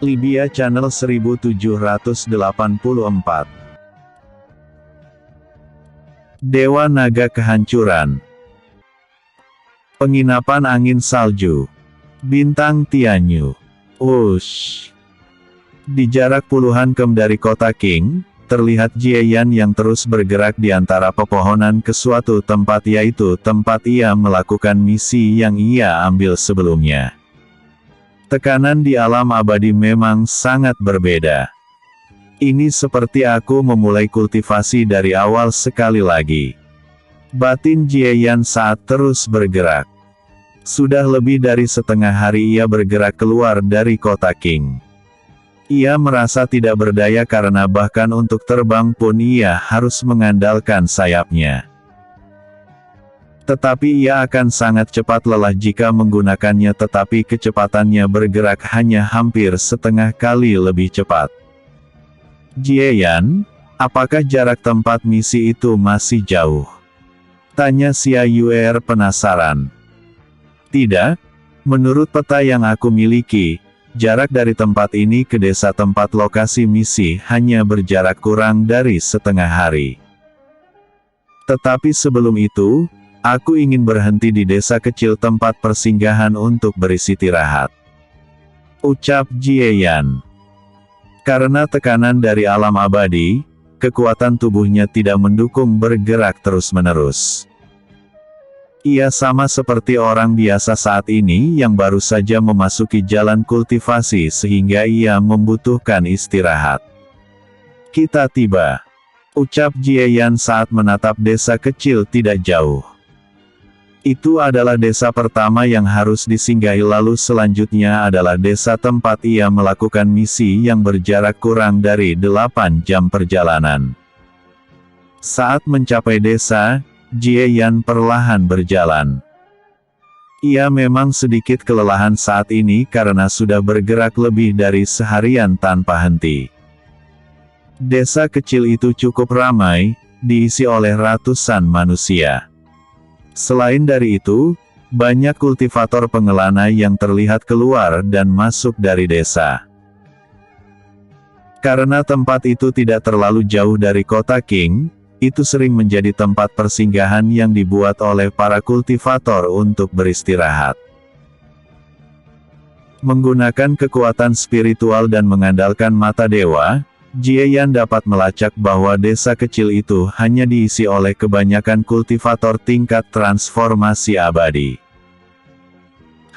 Libya Channel 1784. Dewa Naga Kehancuran. Penginapan Angin Salju. Bintang Tianyu. Wush. Di jarak puluhan km dari kota Qing, terlihat Jieyan yang terus bergerak di antara pepohonan ke suatu tempat, yaitu tempat ia melakukan misi yang ia ambil sebelumnya. Tekanan di alam abadi memang sangat berbeda. Ini seperti aku memulai kultivasi dari awal sekali lagi. Batin Jieyan saat terus bergerak. Sudah lebih dari setengah hari ia bergerak keluar dari kota Qing. Ia merasa tidak berdaya karena bahkan untuk terbang pun ia harus mengandalkan sayapnya. Tetapi ia akan sangat cepat lelah jika menggunakannya, tetapi kecepatannya bergerak hanya hampir setengah kali lebih cepat. Jieyan, apakah jarak tempat misi itu masih jauh? Tanya Xia Yuer penasaran. Tidak, menurut peta yang aku miliki, jarak dari tempat ini ke desa tempat lokasi misi hanya berjarak kurang dari setengah hari. Tetapi sebelum itu, aku ingin berhenti di desa kecil tempat persinggahan untuk beristirahat. Ucap Jieyan. Karena tekanan dari alam abadi, kekuatan tubuhnya tidak mendukung bergerak terus-menerus. Ia sama seperti orang biasa saat ini yang baru saja memasuki jalan kultivasi sehingga ia membutuhkan istirahat. Kita tiba. Ucap Jieyan saat menatap desa kecil tidak jauh. Itu adalah desa pertama yang harus disinggahi, lalu selanjutnya adalah desa tempat ia melakukan misi yang berjarak kurang dari 8 jam perjalanan. Saat mencapai desa, Jieyan perlahan berjalan. Ia memang sedikit kelelahan saat ini karena sudah bergerak lebih dari seharian tanpa henti. Desa kecil itu cukup ramai, diisi oleh ratusan manusia. Selain dari itu, banyak kultivator pengelana yang terlihat keluar dan masuk dari desa. Karena tempat itu tidak terlalu jauh dari kota Qing, itu sering menjadi tempat persinggahan yang dibuat oleh para kultivator untuk beristirahat. Menggunakan kekuatan spiritual dan mengandalkan mata dewa, Jieyan dapat melacak bahwa desa kecil itu hanya diisi oleh kebanyakan kultivator tingkat transformasi abadi.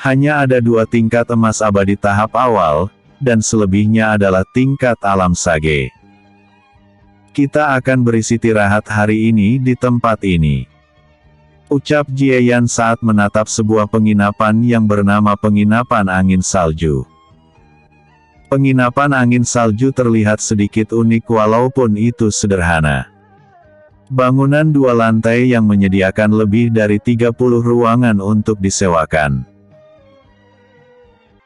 Hanya ada 2 tingkat emas abadi tahap awal, dan selebihnya adalah tingkat alam sage. Kita akan beristirahat hari ini di tempat ini. Ucap Jieyan saat menatap sebuah penginapan yang bernama Penginapan Angin Salju. Penginapan angin salju terlihat sedikit unik walaupun itu sederhana. Bangunan 2 lantai yang menyediakan lebih dari 30 ruangan untuk disewakan.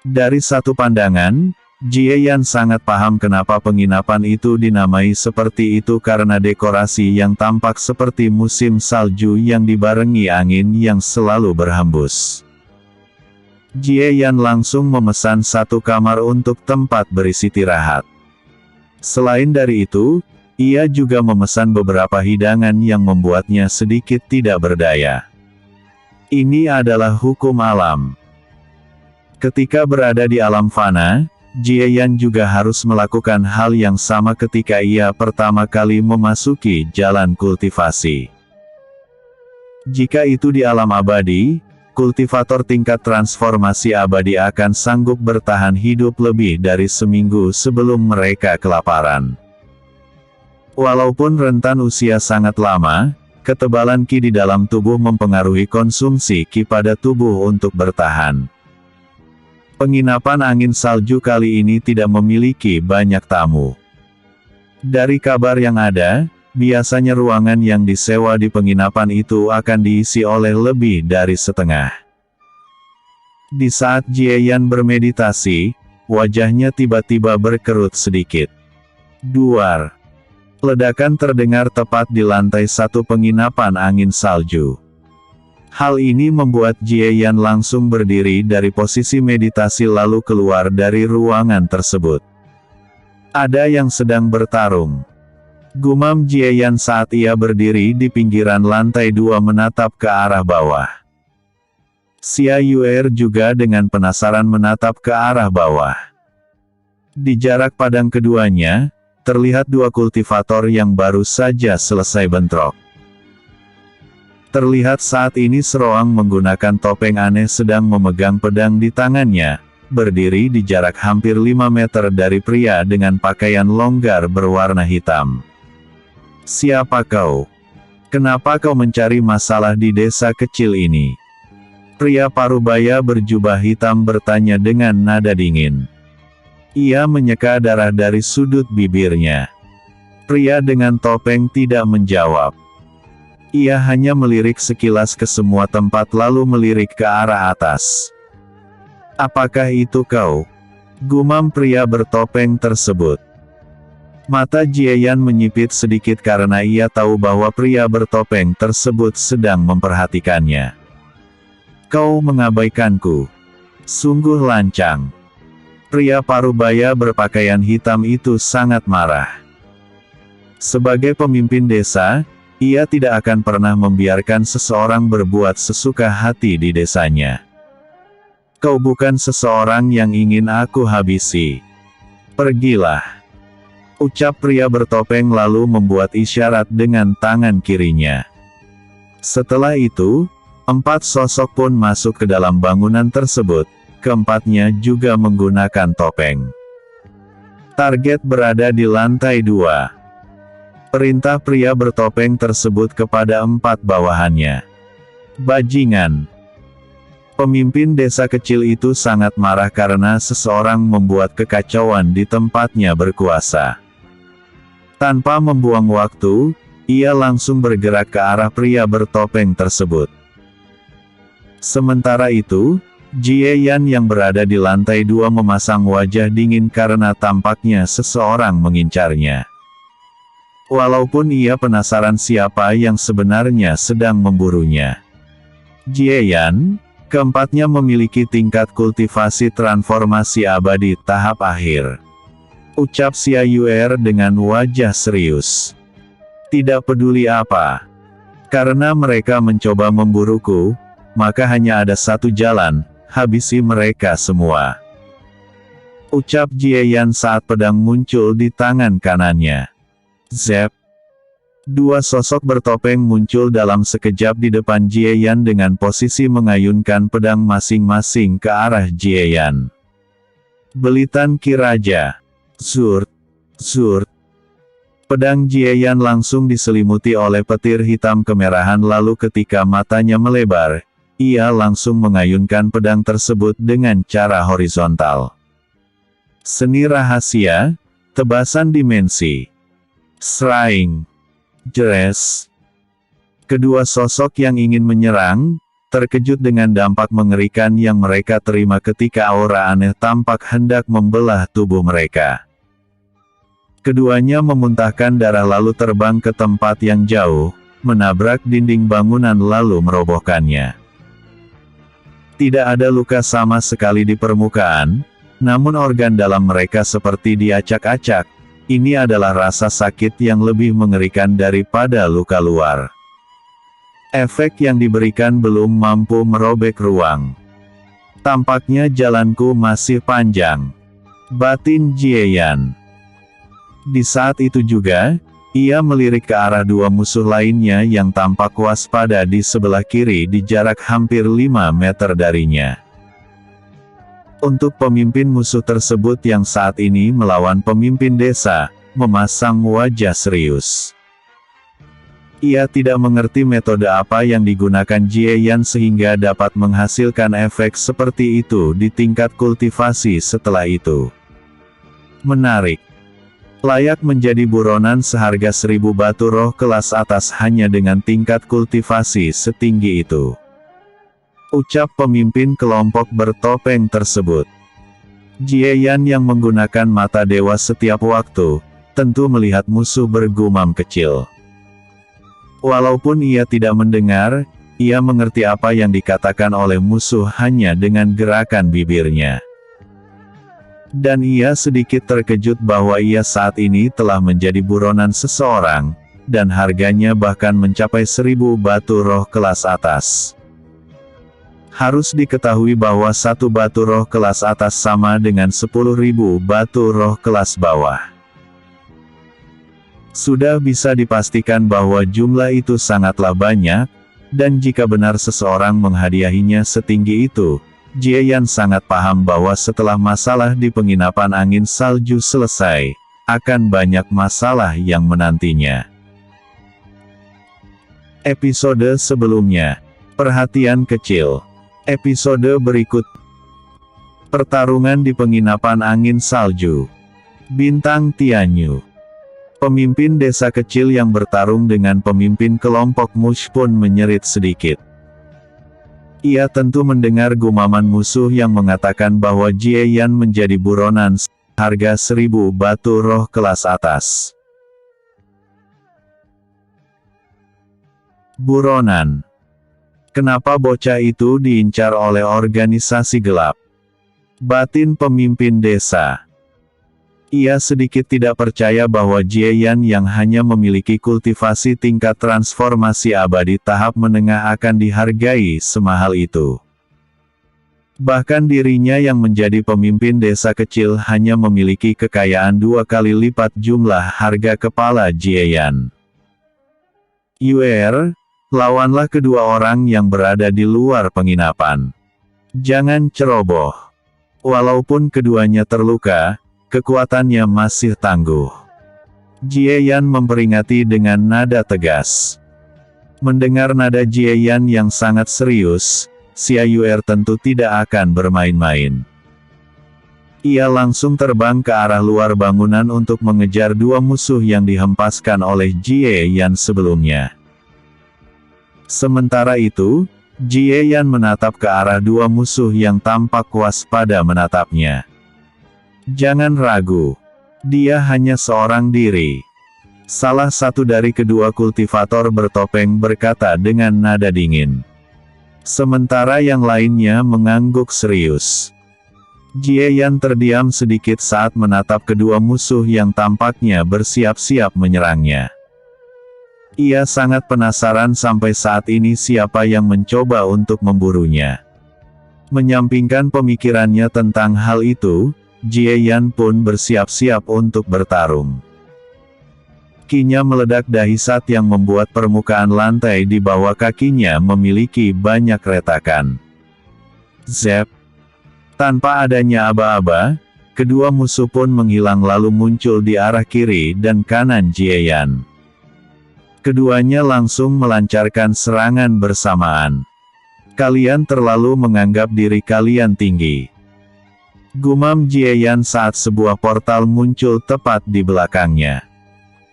Dari satu pandangan, Jieyan sangat paham kenapa penginapan itu dinamai seperti itu, karena dekorasi yang tampak seperti musim salju yang dibarengi angin yang selalu berhembus. Jieyan langsung memesan 1 kamar untuk tempat beristirahat. Selain dari itu, ia juga memesan beberapa hidangan yang membuatnya sedikit tidak berdaya. Ini adalah hukum alam. Ketika berada di alam fana, Jieyan juga harus melakukan hal yang sama ketika ia pertama kali memasuki jalan kultivasi. Jika itu di alam abadi, kultivator tingkat transformasi abadi akan sanggup bertahan hidup lebih dari seminggu sebelum mereka kelaparan. Walaupun rentan usia sangat lama, ketebalan Qi di dalam tubuh mempengaruhi konsumsi Qi pada tubuh untuk bertahan. Penginapan angin salju kali ini tidak memiliki banyak tamu. Dari kabar yang ada, biasanya ruangan yang disewa di penginapan itu akan diisi oleh lebih dari setengah. Di saat Jieyan bermeditasi, wajahnya tiba-tiba berkerut sedikit. Duar. Ledakan terdengar tepat di lantai 1 penginapan angin salju. Hal ini membuat Jie Yan langsung berdiri dari posisi meditasi lalu keluar dari ruangan tersebut. Ada yang sedang bertarung. Gumam Jie Yan saat ia berdiri di pinggiran lantai 2 menatap ke arah bawah. Xia Yuer juga dengan penasaran menatap ke arah bawah. Di jarak padang keduanya, terlihat dua kultivator yang baru saja selesai bentrok. Terlihat saat ini Seroang menggunakan topeng aneh sedang memegang pedang di tangannya, berdiri di jarak hampir 5 meter dari pria dengan pakaian longgar berwarna hitam. Siapa kau? Kenapa kau mencari masalah di desa kecil ini? Pria parubaya berjubah hitam bertanya dengan nada dingin. Ia menyeka darah dari sudut bibirnya. Pria dengan topeng tidak menjawab. Ia hanya melirik sekilas ke semua tempat lalu melirik ke arah atas. Apakah itu kau? Gumam pria bertopeng tersebut. Mata Jie Yan menyipit sedikit karena ia tahu bahwa pria bertopeng tersebut sedang memperhatikannya. Kau mengabaikanku. Sungguh lancang. Pria parubaya berpakaian hitam itu sangat marah. Sebagai pemimpin desa, ia tidak akan pernah membiarkan seseorang berbuat sesuka hati di desanya. Kau bukan seseorang yang ingin aku habisi. Pergilah. Ucap pria bertopeng lalu membuat isyarat dengan tangan kirinya. Setelah itu, 4 sosok pun masuk ke dalam bangunan tersebut, keempatnya juga menggunakan topeng. Target berada di lantai 2. Perintah pria bertopeng tersebut kepada 4 bawahannya. Bajingan. Pemimpin desa kecil itu sangat marah karena seseorang membuat kekacauan di tempatnya berkuasa. Tanpa membuang waktu, ia langsung bergerak ke arah pria bertopeng tersebut. Sementara itu, Jie Yan yang berada di lantai 2 memasang wajah dingin karena tampaknya seseorang mengincarnya. Walaupun ia penasaran siapa yang sebenarnya sedang memburunya. Jie Yan, keempatnya memiliki tingkat kultivasi transformasi abadi tahap akhir. Ucap Xia Yuer dengan wajah serius. Tidak peduli apa. Karena mereka mencoba memburuku, maka hanya ada satu jalan, habisi mereka semua. Ucap Jie Yan saat pedang muncul di tangan kanannya. Zep. 2 sosok bertopeng muncul dalam sekejap di depan Jie Yan dengan posisi mengayunkan pedang masing-masing ke arah Jie Yan. Belitan Ki Raja. Zurt. Zurt. Pedang Jie Yan langsung diselimuti oleh petir hitam kemerahan lalu ketika matanya melebar, ia langsung mengayunkan pedang tersebut dengan cara horizontal. Seni rahasia, tebasan dimensi. Seraing. Jeres. Kedua sosok yang ingin menyerang, terkejut dengan dampak mengerikan yang mereka terima ketika aura aneh tampak hendak membelah tubuh mereka. Keduanya memuntahkan darah lalu terbang ke tempat yang jauh, menabrak dinding bangunan lalu merobohkannya. Tidak ada luka sama sekali di permukaan, namun organ dalam mereka seperti diacak-acak. Ini adalah rasa sakit yang lebih mengerikan daripada luka luar. Efek yang diberikan belum mampu merobek ruang. Tampaknya jalanku masih panjang. Batin Jie Yan. Di saat itu juga, ia melirik ke arah 2 musuh lainnya yang tampak waspada di sebelah kiri di jarak hampir 5 meter darinya. Untuk pemimpin musuh tersebut yang saat ini melawan pemimpin desa, memasang wajah serius. Ia tidak mengerti metode apa yang digunakan Jie Yan sehingga dapat menghasilkan efek seperti itu di tingkat kultivasi setelah itu. Menarik. Layak menjadi buronan seharga 1000 batu roh kelas atas hanya dengan tingkat kultivasi setinggi itu. Ucap pemimpin kelompok bertopeng tersebut. Jie Yan yang menggunakan mata dewa setiap waktu, tentu melihat musuh bergumam kecil. Walaupun ia tidak mendengar, ia mengerti apa yang dikatakan oleh musuh hanya dengan gerakan bibirnya. Dan ia sedikit terkejut bahwa ia saat ini telah menjadi buronan seseorang, dan harganya bahkan mencapai 1000 batu roh kelas atas. Harus diketahui bahwa 1 batu roh kelas atas sama dengan 10.000 batu roh kelas bawah. Sudah bisa dipastikan bahwa jumlah itu sangatlah banyak, dan jika benar seseorang menghadiahinya setinggi itu, Jie Yan sangat paham bahwa setelah masalah di penginapan angin salju selesai, akan banyak masalah yang menantinya. Episode sebelumnya, perhatian kecil. Episode berikut, pertarungan di penginapan angin salju. Bintang Tianyu. Pemimpin desa kecil yang bertarung dengan pemimpin kelompok Mush pun menyerit sedikit. Ia tentu mendengar gumaman musuh yang mengatakan bahwa Jie Yan menjadi buronan harga 1000 batu roh kelas atas. Buronan. Kenapa bocah itu diincar oleh organisasi gelap? Batin pemimpin desa. Ia sedikit tidak percaya bahwa Jie Yan yang hanya memiliki kultivasi tingkat transformasi abadi tahap menengah akan dihargai semahal itu. Bahkan dirinya yang menjadi pemimpin desa kecil hanya memiliki kekayaan 2 kali lipat jumlah harga kepala Jie Yan. Lawanlah kedua orang yang berada di luar penginapan. Jangan ceroboh. Walaupun keduanya terluka, kekuatannya masih tangguh. Jie Yan memperingati dengan nada tegas. Mendengar nada Jie Yan yang sangat serius, Xia Yuer tentu tidak akan bermain-main. Ia langsung terbang ke arah luar bangunan untuk mengejar 2 musuh yang dihempaskan oleh Jie Yan sebelumnya. Sementara itu, Jie Yan menatap ke arah 2 musuh yang tampak waspada menatapnya. Jangan ragu. Dia hanya seorang diri. Salah satu dari kedua kultivator bertopeng berkata dengan nada dingin. Sementara yang lainnya mengangguk serius. Jie Yan terdiam sedikit saat menatap kedua musuh yang tampaknya bersiap-siap menyerangnya. Ia sangat penasaran sampai saat ini siapa yang mencoba untuk memburunya. Menyampingkan pemikirannya tentang hal itu, Jie Yan pun bersiap-siap untuk bertarung. Ki-nya meledak dahsyat yang membuat permukaan lantai di bawah kakinya memiliki banyak retakan. Zep! Tanpa adanya aba-aba, kedua musuh pun menghilang lalu muncul di arah kiri dan kanan Jie Yan. Keduanya langsung melancarkan serangan bersamaan. Kalian terlalu menganggap diri kalian tinggi. Gumam Jie Yan saat sebuah portal muncul tepat di belakangnya.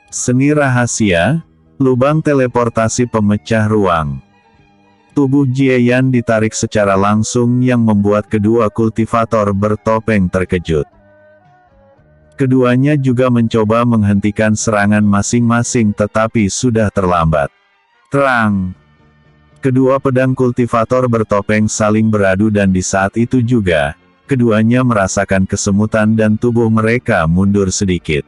Seni rahasia, lubang teleportasi pemecah ruang. Tubuh Jie Yan ditarik secara langsung yang membuat kedua kultivator bertopeng terkejut. Keduanya juga mencoba menghentikan serangan masing-masing tetapi sudah terlambat. Terang! Kedua pedang kultivator bertopeng saling beradu dan di saat itu juga, keduanya merasakan kesemutan dan tubuh mereka mundur sedikit.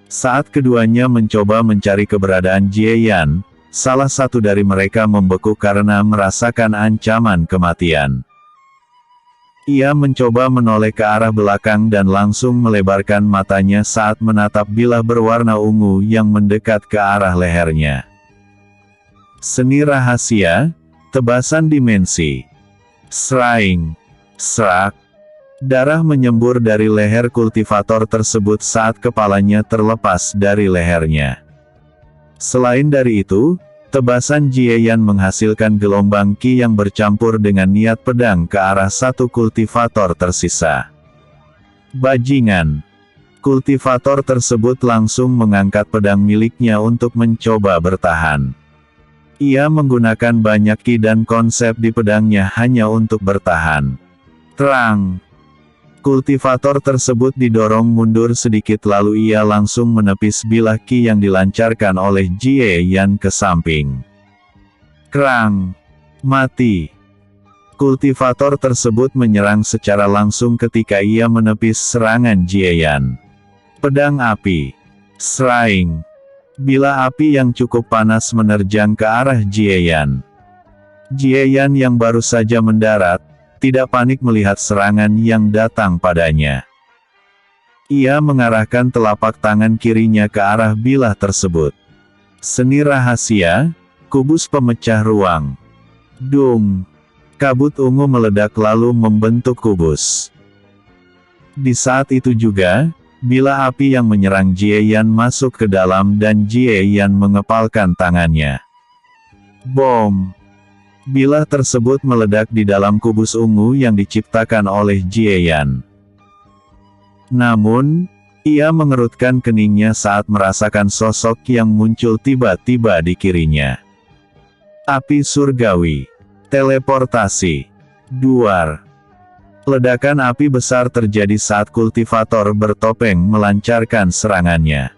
Saat keduanya mencoba mencari keberadaan Jie Yan, salah satu dari mereka membeku karena merasakan ancaman kematian. Ia mencoba menoleh ke arah belakang dan langsung melebarkan matanya saat menatap bilah berwarna ungu yang mendekat ke arah lehernya. Seni rahasia, tebasan dimensi. Sraing. Serak. Darah menyembur dari leher kultivator tersebut saat kepalanya terlepas dari lehernya. Selain dari itu, tebasan Jie Yan menghasilkan gelombang ki yang bercampur dengan niat pedang ke arah satu kultivator tersisa. Bajingan! Kultivator tersebut langsung mengangkat pedang miliknya untuk mencoba bertahan. Ia menggunakan banyak ki dan konsep di pedangnya hanya untuk bertahan. Terang! Kultivator tersebut didorong mundur sedikit lalu ia langsung menepis bilah ki yang dilancarkan oleh Jie Yan ke samping. Krang. Mati. Kultivator tersebut menyerang secara langsung ketika ia menepis serangan Jieyan. Pedang api. Sraing. Bila api yang cukup panas menerjang ke arah Jieyan. Jieyan yang baru saja mendarat, tidak panik melihat serangan yang datang padanya. Ia mengarahkan telapak tangan kirinya ke arah bilah tersebut. Seni rahasia, kubus pemecah ruang. Dung. Kabut ungu meledak lalu membentuk kubus. Di saat itu juga, bilah api yang menyerang Jieyan masuk ke dalam dan Jieyan mengepalkan tangannya. Bom! Bilah tersebut meledak di dalam kubus ungu yang diciptakan oleh Jieyan. Namun, ia mengerutkan keningnya saat merasakan sosok yang muncul tiba-tiba di kirinya. Api surgawi. Teleportasi. Duar. Ledakan api besar terjadi saat kultivator bertopeng melancarkan serangannya.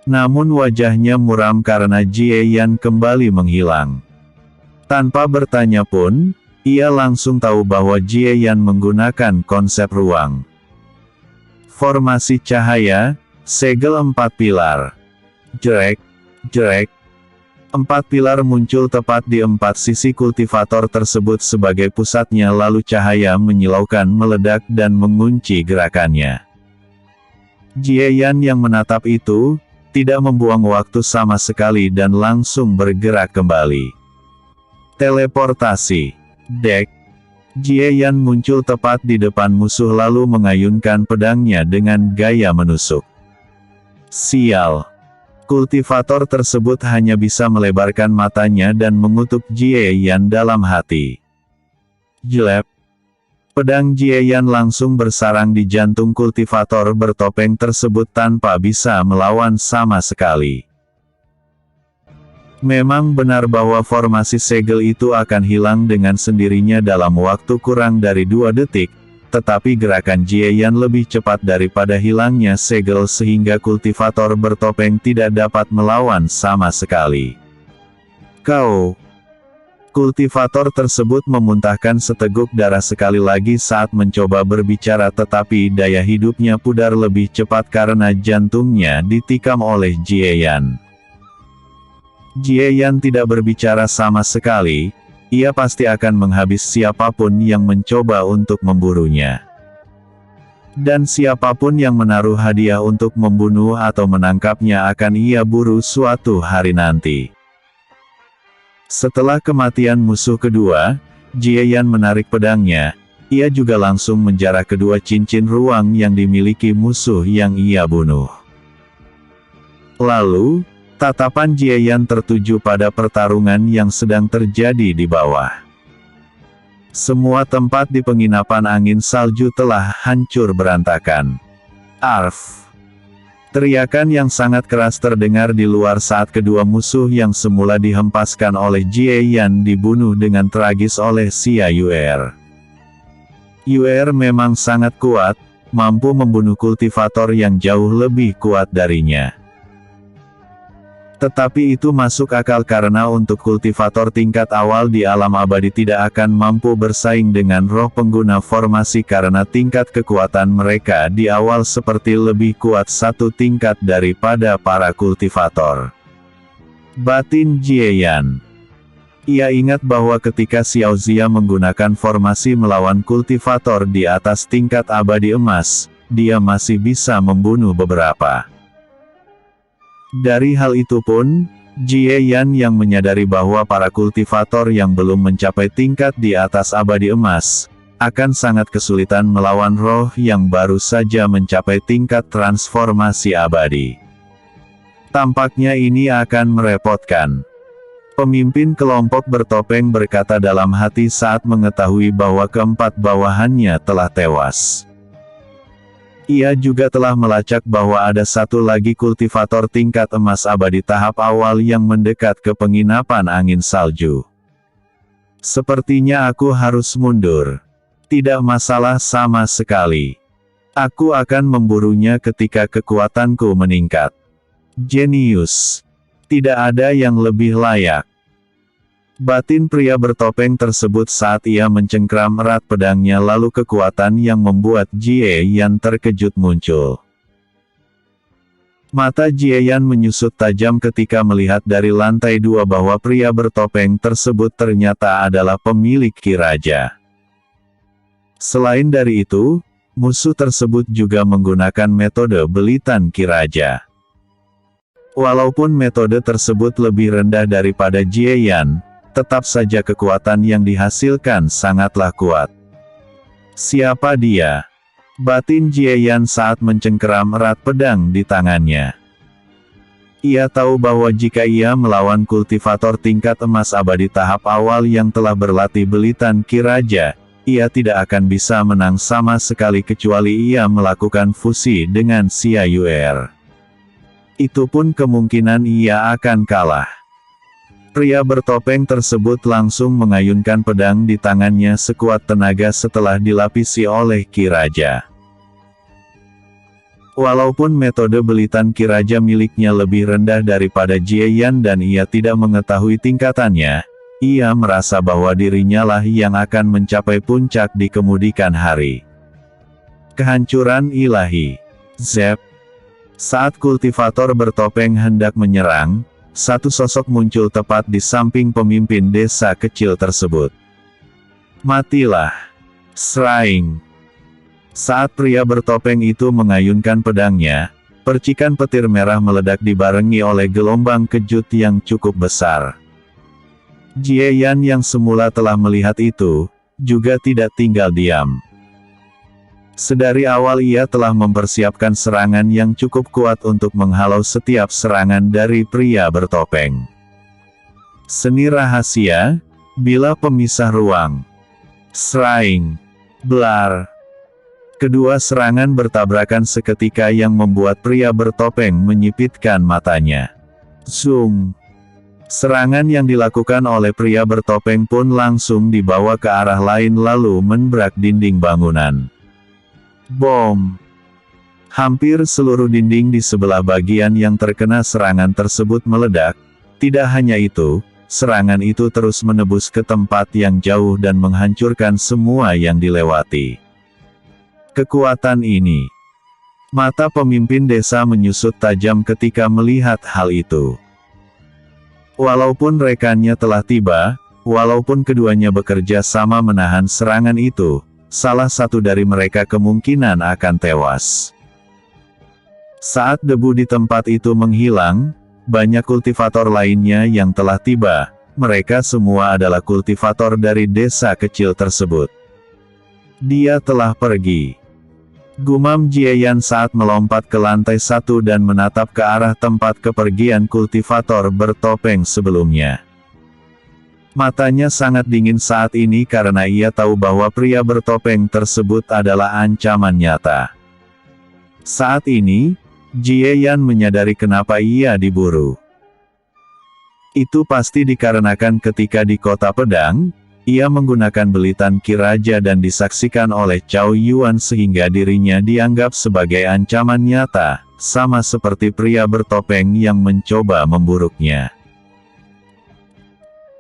Namun wajahnya muram karena Jieyan kembali menghilang. Tanpa bertanya pun, ia langsung tahu bahwa Jieyan menggunakan konsep ruang. Formasi cahaya, segel 4 pilar. Jrek, jrek. 4 pilar muncul tepat di 4 sisi kultivator tersebut sebagai pusatnya lalu cahaya menyilaukan meledak dan mengunci gerakannya. Jieyan yang menatap itu, tidak membuang waktu sama sekali dan langsung bergerak kembali. Teleportasi. Dek. Jieyan muncul tepat di depan musuh lalu mengayunkan pedangnya dengan gaya menusuk. Sial. Kultivator tersebut hanya bisa melebarkan matanya dan mengutuk Jieyan dalam hati. Jelep. Pedang Jieyan langsung bersarang di jantung kultivator bertopeng tersebut tanpa bisa melawan sama sekali. Memang benar bahwa formasi segel itu akan hilang dengan sendirinya dalam waktu kurang dari 2 detik, tetapi gerakan Jieyan lebih cepat daripada hilangnya segel sehingga kultivator bertopeng tidak dapat melawan sama sekali. Kau. Kultivator tersebut memuntahkan seteguk darah sekali lagi saat mencoba berbicara tetapi daya hidupnya pudar lebih cepat karena jantungnya ditikam oleh Jieyan. Jieyan tidak berbicara sama sekali, ia pasti akan menghabis siapapun yang mencoba untuk memburunya. Dan siapapun yang menaruh hadiah untuk membunuh atau menangkapnya akan ia buru suatu hari nanti. Setelah kematian musuh kedua, Jieyan menarik pedangnya, ia juga langsung menjarah kedua cincin ruang yang dimiliki musuh yang ia bunuh. Lalu, tatapan Jieyan tertuju pada pertarungan yang sedang terjadi di bawah. Semua tempat di penginapan angin salju telah hancur berantakan. Arf! Teriakan yang sangat keras terdengar di luar saat kedua musuh yang semula dihempaskan oleh Jieyan dibunuh dengan tragis oleh Xia Yuer. Yuer memang sangat kuat, mampu membunuh kultivator yang jauh lebih kuat darinya. Tetapi itu masuk akal karena untuk kultivator tingkat awal di alam abadi tidak akan mampu bersaing dengan roh pengguna formasi karena tingkat kekuatan mereka di awal seperti lebih kuat 1 tingkat daripada para kultivator. Batin Jieyan. Ia ingat bahwa ketika Xiao Zia menggunakan formasi melawan kultivator di atas tingkat abadi emas, dia masih bisa membunuh beberapa. Dari hal itu pun, Jieyan yang menyadari bahwa para kultivator yang belum mencapai tingkat di atas abadi emas, akan sangat kesulitan melawan roh yang baru saja mencapai tingkat transformasi abadi. Tampaknya ini akan merepotkan. Pemimpin kelompok bertopeng berkata dalam hati saat mengetahui bahwa keempat bawahannya telah tewas. Ia juga telah melacak bahwa ada satu lagi kultivator tingkat emas abadi tahap awal yang mendekat ke penginapan angin salju. Sepertinya aku harus mundur. Tidak masalah sama sekali. Aku akan memburunya ketika kekuatanku meningkat. Jenius. Tidak ada yang lebih layak. Batin pria bertopeng tersebut saat ia mencengkram erat pedangnya, lalu kekuatan yang membuat Jie Yan terkejut muncul. Mata Jie Yan menyusut tajam ketika melihat dari lantai 2 bahwa pria bertopeng tersebut ternyata adalah pemilik Ki Raja. Selain dari itu, musuh tersebut juga menggunakan metode belitan Ki Raja. Walaupun metode tersebut lebih rendah daripada Jie Yan, tetap saja kekuatan yang dihasilkan sangatlah kuat. Siapa dia? Batin Jie Yan saat mencengkeram erat pedang di tangannya. Ia tahu bahwa jika ia melawan kultivator tingkat emas abadi tahap awal yang telah berlatih belitan Ki Raja, ia tidak akan bisa menang sama sekali kecuali ia melakukan fusi dengan Xia Yuer. Itu pun kemungkinan ia akan kalah. Pria bertopeng tersebut langsung mengayunkan pedang di tangannya sekuat tenaga setelah dilapisi oleh Ki Raja. Walaupun metode belitan Ki Raja miliknya lebih rendah daripada Jie Yan dan ia tidak mengetahui tingkatannya, ia merasa bahwa dirinya lah yang akan mencapai puncak di kemudian hari. Kehancuran ilahi. Zep. Saat kultivator bertopeng hendak menyerang, satu sosok muncul tepat di samping pemimpin desa kecil tersebut. Matilah. Sraing. Saat pria bertopeng itu mengayunkan pedangnya, percikan petir merah meledak dibarengi oleh gelombang kejut yang cukup besar. Jie Yan yang semula telah melihat itu, juga tidak tinggal diam. Sedari awal ia telah mempersiapkan serangan yang cukup kuat untuk menghalau setiap serangan dari pria bertopeng. Seni rahasia, bila pemisah ruang. Sraing. Blar. Kedua serangan bertabrakan seketika yang membuat pria bertopeng menyipitkan matanya. Zoom. Serangan yang dilakukan oleh pria bertopeng pun langsung dibawa ke arah lain lalu menabrak dinding bangunan. Bom. Hampir seluruh dinding di sebelah bagian yang terkena serangan tersebut meledak. Tidak hanya itu, serangan itu terus menembus ke tempat yang jauh dan menghancurkan semua yang dilewati. Kekuatan ini. Mata pemimpin desa menyusut tajam ketika melihat hal itu. Walaupun rekannya telah tiba, walaupun keduanya bekerja sama menahan serangan itu, salah satu dari mereka kemungkinan akan tewas. Saat debu di tempat itu menghilang, banyak kultivator lainnya yang telah tiba. Mereka semua adalah kultivator dari desa kecil tersebut. Dia telah pergi. Gumam Jie Yan saat melompat ke lantai 1 dan menatap ke arah tempat kepergian kultivator bertopeng sebelumnya. Matanya sangat dingin saat ini karena ia tahu bahwa pria bertopeng tersebut adalah ancaman nyata. Saat ini, Jie Yan menyadari kenapa ia diburu. Itu pasti dikarenakan ketika di Kota Pedang, ia menggunakan belitan Ki Raja dan disaksikan oleh Cao Yuan sehingga dirinya dianggap sebagai ancaman nyata, sama seperti pria bertopeng yang mencoba memburuknya.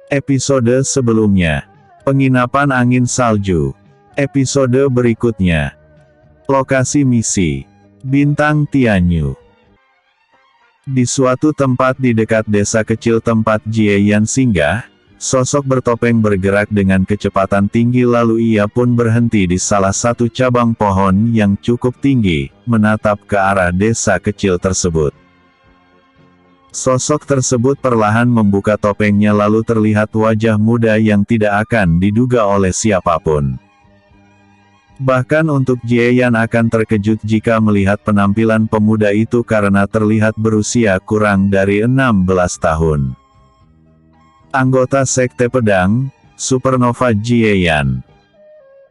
Episode sebelumnya. Penginapan angin salju. Episode berikutnya. Lokasi misi. Bintang Tianyu. Di suatu tempat di dekat desa kecil tempat Jie Yan singgah, sosok bertopeng bergerak dengan kecepatan tinggi lalu ia pun berhenti di salah satu cabang pohon yang cukup tinggi, menatap ke arah desa kecil tersebut. Sosok tersebut perlahan membuka topengnya lalu terlihat wajah muda yang tidak akan diduga oleh siapapun. Bahkan untuk Jie Yan akan terkejut jika melihat penampilan pemuda itu karena terlihat berusia kurang dari 16 tahun. Anggota Sekte Pedang, Supernova Jie Yan.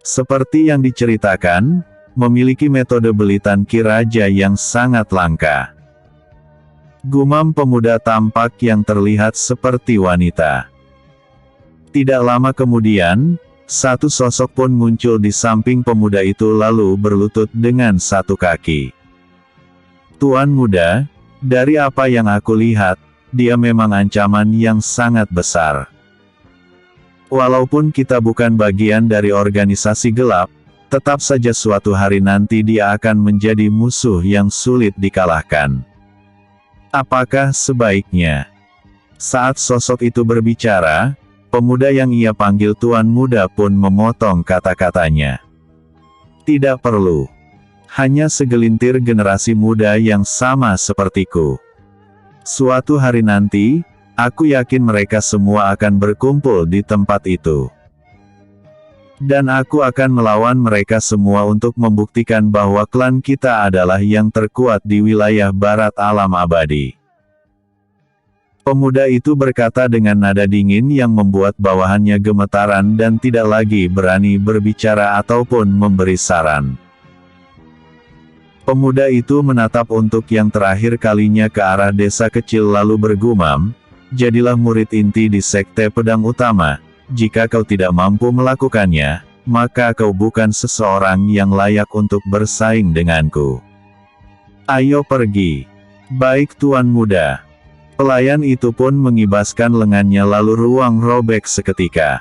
Seperti yang diceritakan, memiliki metode belitan Ki Raja yang sangat langka. Gumam pemuda tampak yang terlihat seperti wanita. Tidak lama kemudian, satu sosok pun muncul di samping pemuda itu lalu berlutut dengan satu kaki. Tuan muda, dari apa yang aku lihat, dia memang ancaman yang sangat besar. Walaupun kita bukan bagian dari organisasi gelap, tetap saja suatu hari nanti dia akan menjadi musuh yang sulit dikalahkan. Apakah sebaiknya? Saat sosok itu berbicara, pemuda yang ia panggil Tuan Muda pun memotong kata-katanya. Tidak perlu. Hanya segelintir generasi muda yang sama sepertiku. Suatu hari nanti, aku yakin mereka semua akan berkumpul di tempat itu. Dan aku akan melawan mereka semua untuk membuktikan bahwa klan kita adalah yang terkuat di wilayah barat alam abadi. Pemuda itu berkata dengan nada dingin yang membuat bawahannya gemetaran dan tidak lagi berani berbicara ataupun memberi saran. Pemuda itu menatap untuk yang terakhir kalinya ke arah desa kecil lalu bergumam, "Jadilah murid inti di Sekte Pedang Utama. Jika kau tidak mampu melakukannya, maka kau bukan seseorang yang layak untuk bersaing denganku. Ayo pergi." "Baik Tuan Muda." Pelayan itu pun mengibaskan lengannya lalu ruang robek seketika.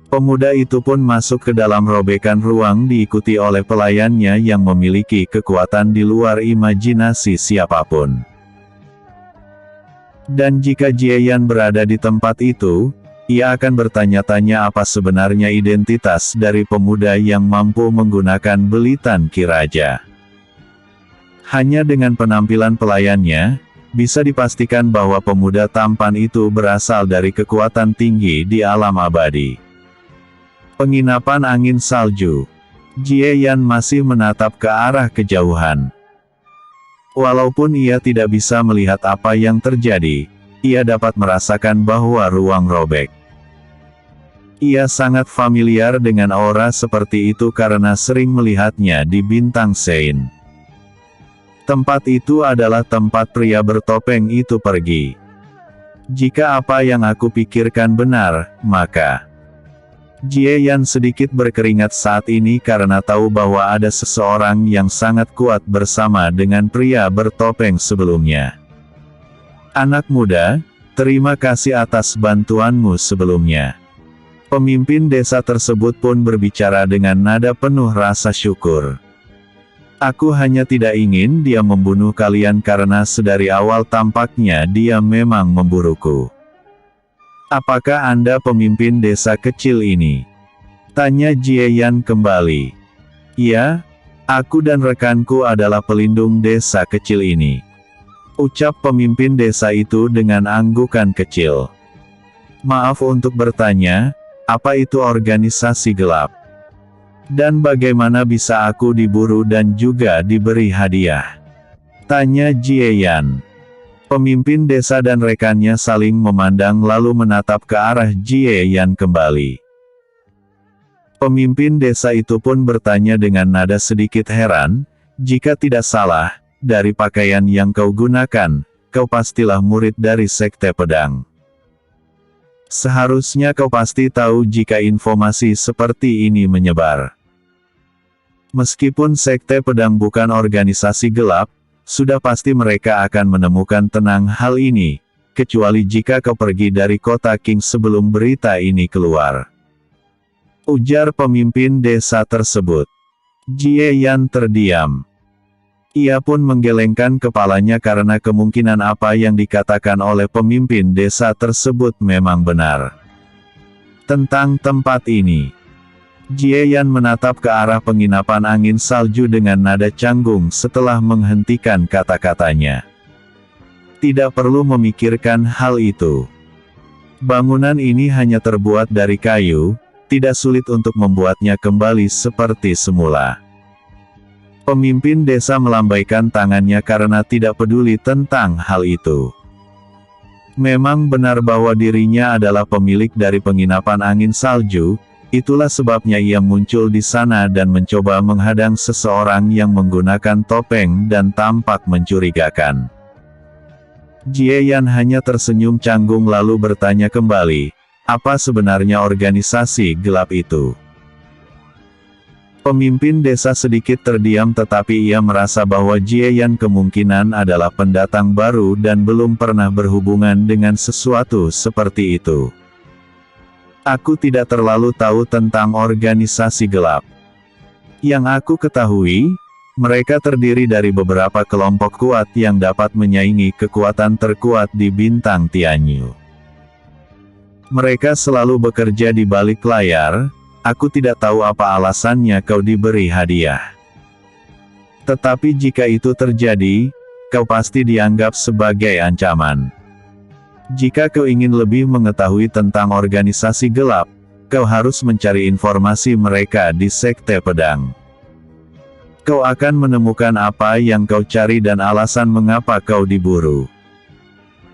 Pemuda itu pun masuk ke dalam robekan ruang diikuti oleh pelayannya yang memiliki kekuatan di luar imajinasi siapapun. Dan jika Jieyan berada di tempat itu, ia akan bertanya-tanya apa sebenarnya identitas dari pemuda yang mampu menggunakan belitan Ki Raja. Hanya dengan penampilan pelayannya, bisa dipastikan bahwa pemuda tampan itu berasal dari kekuatan tinggi di alam abadi. Penginapan angin salju. Jieyan masih menatap ke arah kejauhan. Walaupun ia tidak bisa melihat apa yang terjadi, ia dapat merasakan bahwa ruang robek. Ia sangat familiar dengan aura seperti itu karena sering melihatnya di Bintang Sein. Tempat itu adalah tempat pria bertopeng itu pergi. Jika apa yang aku pikirkan benar, maka Jieyan sedikit berkeringat saat ini karena tahu bahwa ada seseorang yang sangat kuat bersama dengan pria bertopeng sebelumnya. "Anak muda, terima kasih atas bantuanmu sebelumnya." Pemimpin desa tersebut pun berbicara dengan nada penuh rasa syukur. "Aku hanya tidak ingin dia membunuh kalian karena sedari awal tampaknya dia memang memburuku." "Apakah Anda pemimpin desa kecil ini?" tanya Jieyan kembali. "Ya, aku dan rekanku adalah pelindung desa kecil ini," ucap pemimpin desa itu dengan anggukan kecil. "Maaf untuk bertanya, apa itu organisasi gelap? Dan bagaimana bisa aku diburu dan juga diberi hadiah?" tanya Jieyan. Pemimpin desa dan rekannya saling memandang lalu menatap ke arah Jieyan kembali. Pemimpin desa itu pun bertanya dengan nada sedikit heran, "Jika tidak salah, dari pakaian yang kau gunakan, kau pastilah murid dari Sekte Pedang. Seharusnya kau pasti tahu jika informasi seperti ini menyebar. Meskipun Sekte Pedang bukan organisasi gelap, sudah pasti mereka akan menemukan tenang hal ini, kecuali jika kau pergi dari kota King sebelum berita ini keluar," ujar pemimpin desa tersebut. Jieyan terdiam. Ia pun menggelengkan kepalanya karena kemungkinan apa yang dikatakan oleh pemimpin desa tersebut memang benar. Tentang tempat ini, Jieyan menatap ke arah penginapan angin salju dengan nada canggung setelah menghentikan kata-katanya. Tidak perlu memikirkan hal itu. Bangunan ini hanya terbuat dari kayu, tidak sulit untuk membuatnya kembali seperti semula. Pemimpin desa melambaikan tangannya karena tidak peduli tentang hal itu. Memang benar bahwa dirinya adalah pemilik dari penginapan angin salju. Itulah sebabnya ia muncul di sana dan mencoba menghadang seseorang yang menggunakan topeng dan tampak mencurigakan. Jieyan hanya tersenyum canggung lalu bertanya kembali, "Apa sebenarnya organisasi gelap itu?" Pemimpin desa sedikit terdiam tetapi ia merasa bahwa Jieyan kemungkinan adalah pendatang baru dan belum pernah berhubungan dengan sesuatu seperti itu. Aku tidak terlalu tahu tentang organisasi gelap. Yang aku ketahui, mereka terdiri dari beberapa kelompok kuat yang dapat menyaingi kekuatan terkuat di bintang Tianyu. Mereka selalu bekerja di balik layar. Aku tidak tahu apa alasannya kau diberi hadiah. Tetapi jika itu terjadi, kau pasti dianggap sebagai ancaman. Jika kau ingin lebih mengetahui tentang organisasi gelap, kau harus mencari informasi mereka di Sekte Pedang. Kau akan menemukan apa yang kau cari dan alasan mengapa kau diburu.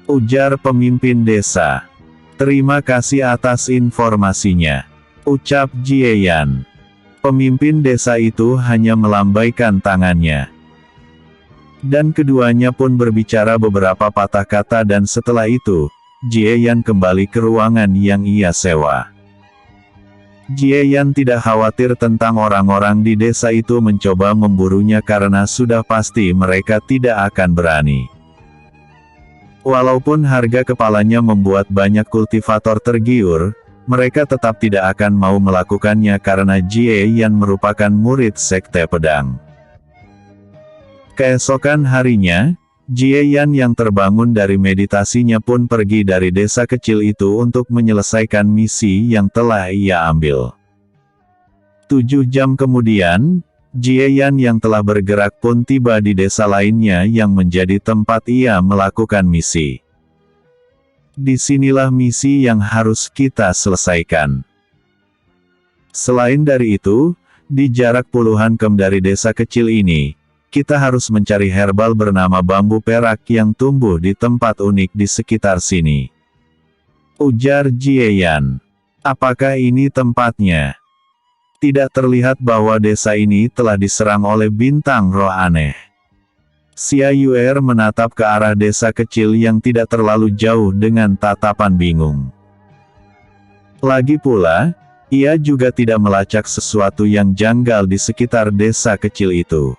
Ujar pemimpin desa. Terima kasih atas informasinya. Ucap Jie Yan. Pemimpin desa itu hanya melambaikan tangannya. Dan keduanya pun berbicara beberapa patah kata dan setelah itu, Jie Yan kembali ke ruangan yang ia sewa. Jie Yan tidak khawatir tentang orang-orang di desa itu mencoba memburunya karena sudah pasti mereka tidak akan berani. Walaupun harga kepalanya membuat banyak kultivator tergiur, mereka tetap tidak akan mau melakukannya karena Jie Yan merupakan murid Sekte Pedang. Keesokan harinya, Jie Yan yang terbangun dari meditasinya pun pergi dari desa kecil itu untuk menyelesaikan misi yang telah ia ambil. 7 jam kemudian, Jie Yan yang telah bergerak pun tiba di desa lainnya yang menjadi tempat ia melakukan misi. Disinilah misi yang harus kita selesaikan. Selain dari itu, di jarak puluhan km dari desa kecil ini, kita harus mencari herbal bernama bambu perak yang tumbuh di tempat unik di sekitar sini. Ujar Jie Yan. Apakah ini tempatnya? Tidak terlihat bahwa desa ini telah diserang oleh bintang roh aneh. Xia Yuer menatap ke arah desa kecil yang tidak terlalu jauh dengan tatapan bingung. Lagi pula, ia juga tidak melacak sesuatu yang janggal di sekitar desa kecil itu.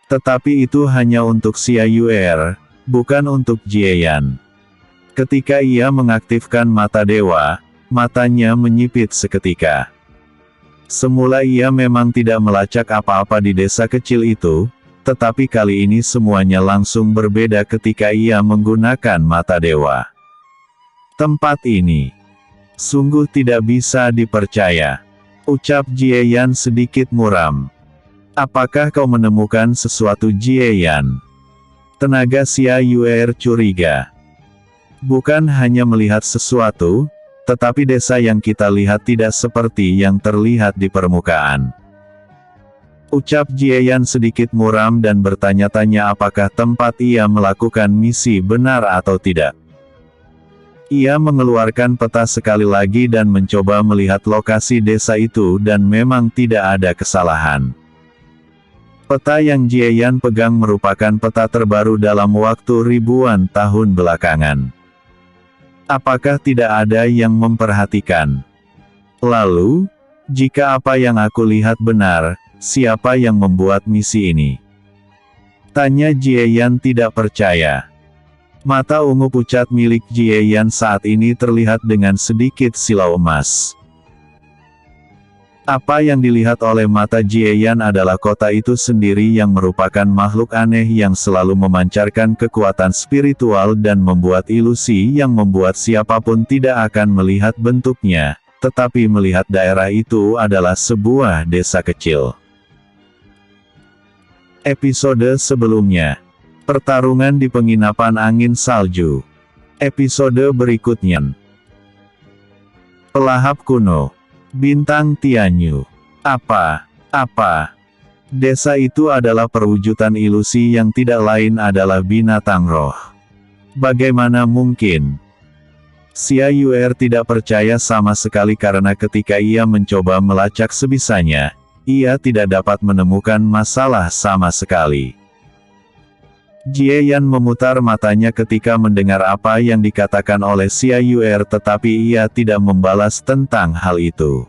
Tetapi itu hanya untuk Xia Yuer, bukan untuk Jie Yan. Ketika ia mengaktifkan mata dewa, matanya menyipit seketika. Semula ia memang tidak melacak apa-apa di desa kecil itu, tetapi kali ini semuanya langsung berbeda ketika ia menggunakan mata dewa. Tempat ini sungguh tidak bisa dipercaya. Ucap Jie Yan sedikit muram. Apakah kau menemukan sesuatu Jie Yan? Tenaga Xia Yuer curiga. Bukan hanya melihat sesuatu, tetapi desa yang kita lihat tidak seperti yang terlihat di permukaan. Ucap Jie Yan sedikit muram dan bertanya-tanya apakah tempat ia melakukan misi benar atau tidak. Ia mengeluarkan peta sekali lagi dan mencoba melihat lokasi desa itu dan memang tidak ada kesalahan. Peta yang Jie Yan pegang merupakan peta terbaru dalam waktu ribuan tahun belakangan. Apakah tidak ada yang memperhatikan? Lalu, jika apa yang aku lihat benar, siapa yang membuat misi ini? Tanya Jie Yan tidak percaya. Mata ungu pucat milik Jie Yan saat ini terlihat dengan sedikit silau emas. Apa yang dilihat oleh mata Jie Yan adalah kota itu sendiri yang merupakan makhluk aneh yang selalu memancarkan kekuatan spiritual dan membuat ilusi yang membuat siapapun tidak akan melihat bentuknya, tetapi melihat daerah itu adalah sebuah desa kecil. Episode sebelumnya. Pertarungan di penginapan angin salju. Episode berikutnya. Pelahap kuno. Bintang Tianyu. Apa? Desa itu adalah perwujudan ilusi yang tidak lain adalah binatang roh. Bagaimana mungkin? Xia Yuer tidak percaya sama sekali karena ketika ia mencoba melacak sebisanya, ia tidak dapat menemukan masalah sama sekali. Jie Yan memutar matanya ketika mendengar apa yang dikatakan oleh Xia Yuer tetapi ia tidak membalas tentang hal itu.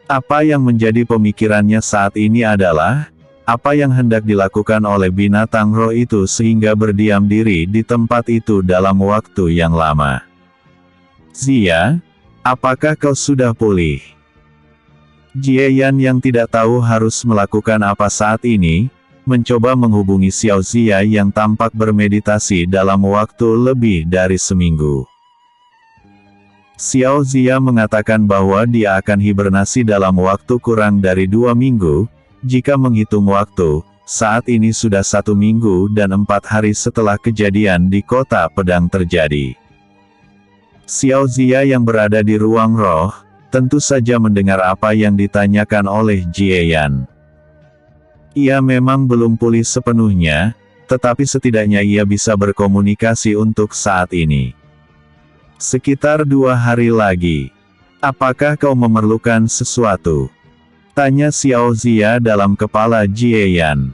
Apa yang menjadi pemikirannya saat ini adalah, apa yang hendak dilakukan oleh binatang roh itu sehingga berdiam diri di tempat itu dalam waktu yang lama. Zia, apakah kau sudah pulih? Jie Yan yang tidak tahu harus melakukan apa saat ini, mencoba menghubungi Xiao Zia yang tampak bermeditasi dalam waktu lebih dari seminggu. Xiao Zia mengatakan bahwa dia akan hibernasi dalam waktu kurang dari 2 minggu, jika menghitung waktu, saat ini sudah 1 minggu dan 4 hari setelah kejadian di Kota Pedang terjadi. Xiao Zia yang berada di ruang roh, tentu saja mendengar apa yang ditanyakan oleh Jie Yan. Ia memang belum pulih sepenuhnya, tetapi setidaknya ia bisa berkomunikasi untuk saat ini. Sekitar 2 hari lagi. Apakah kau memerlukan sesuatu? Tanya Xiao Zia dalam kepala Jie Yan.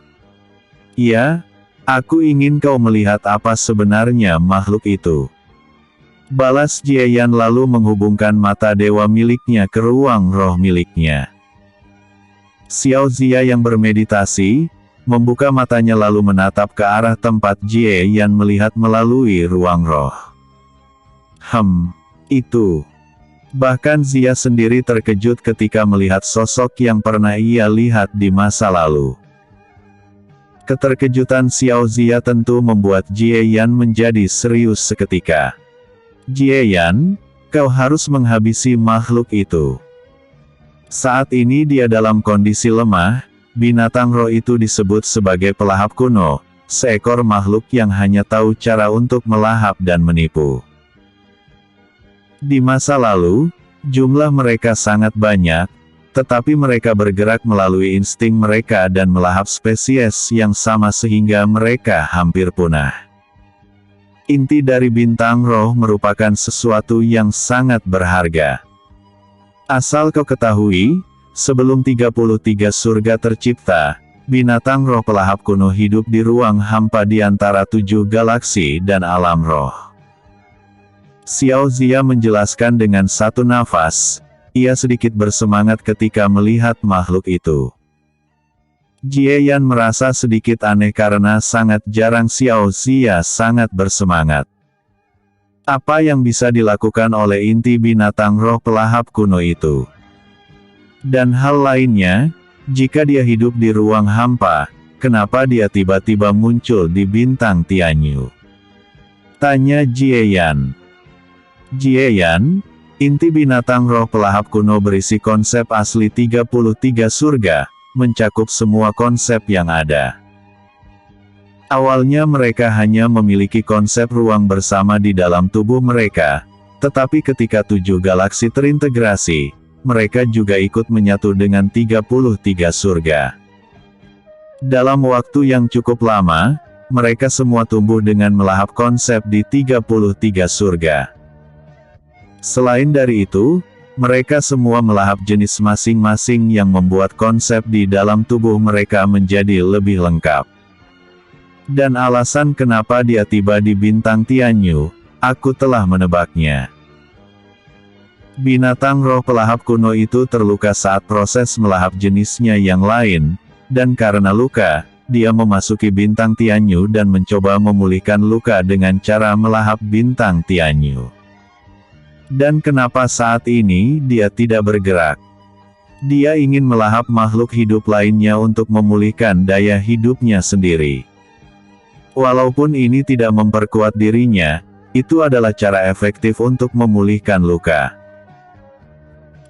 Iya, aku ingin kau melihat apa sebenarnya makhluk itu. Balas Jie Yan lalu menghubungkan mata dewa miliknya ke ruang roh miliknya. Xiao Zia yang bermeditasi, membuka matanya lalu menatap ke arah tempat Jie Yan melihat melalui ruang roh. Itu. Bahkan Zia sendiri terkejut ketika melihat sosok yang pernah ia lihat di masa lalu. Keterkejutan Xiao Zia tentu membuat Jie Yan menjadi serius seketika. Jie Yan, kau harus menghabisi makhluk itu. Saat ini dia dalam kondisi lemah, binatang roh itu disebut sebagai pelahap kuno, seekor makhluk yang hanya tahu cara untuk melahap dan menipu. Di masa lalu, jumlah mereka sangat banyak, tetapi mereka bergerak melalui insting mereka dan melahap spesies yang sama sehingga mereka hampir punah. Inti dari bintang roh merupakan sesuatu yang sangat berharga. Asal kau ketahui, sebelum 33 surga tercipta, binatang roh pelahap kuno hidup di ruang hampa di antara 7 galaksi dan alam roh. Xiao Zia menjelaskan dengan satu nafas, ia sedikit bersemangat ketika melihat makhluk itu. Jie Yan merasa sedikit aneh karena sangat jarang Xiao Zia sangat bersemangat. Apa yang bisa dilakukan oleh inti binatang roh pelahap kuno itu? Dan hal lainnya, jika dia hidup di ruang hampa, kenapa dia tiba-tiba muncul di bintang Tianyu? Tanya Jie Yan. Jie Yan, inti binatang roh pelahap kuno berisi konsep asli 33 surga, mencakup semua konsep yang ada. Awalnya mereka hanya memiliki konsep ruang bersama di dalam tubuh mereka, tetapi ketika 7 galaksi terintegrasi, mereka juga ikut menyatu dengan 33 surga. Dalam waktu yang cukup lama, mereka semua tumbuh dengan melahap konsep di 33 surga. Selain dari itu, mereka semua melahap jenis masing-masing yang membuat konsep di dalam tubuh mereka menjadi lebih lengkap. Dan alasan kenapa dia tiba di bintang Tianyu, aku telah menebaknya. Binatang roh pelahap kuno itu terluka saat proses melahap jenisnya yang lain, dan karena luka, dia memasuki bintang Tianyu dan mencoba memulihkan luka dengan cara melahap bintang Tianyu. Dan kenapa saat ini dia tidak bergerak? Dia ingin melahap makhluk hidup lainnya untuk memulihkan daya hidupnya sendiri. Walaupun ini tidak memperkuat dirinya, itu adalah cara efektif untuk memulihkan luka.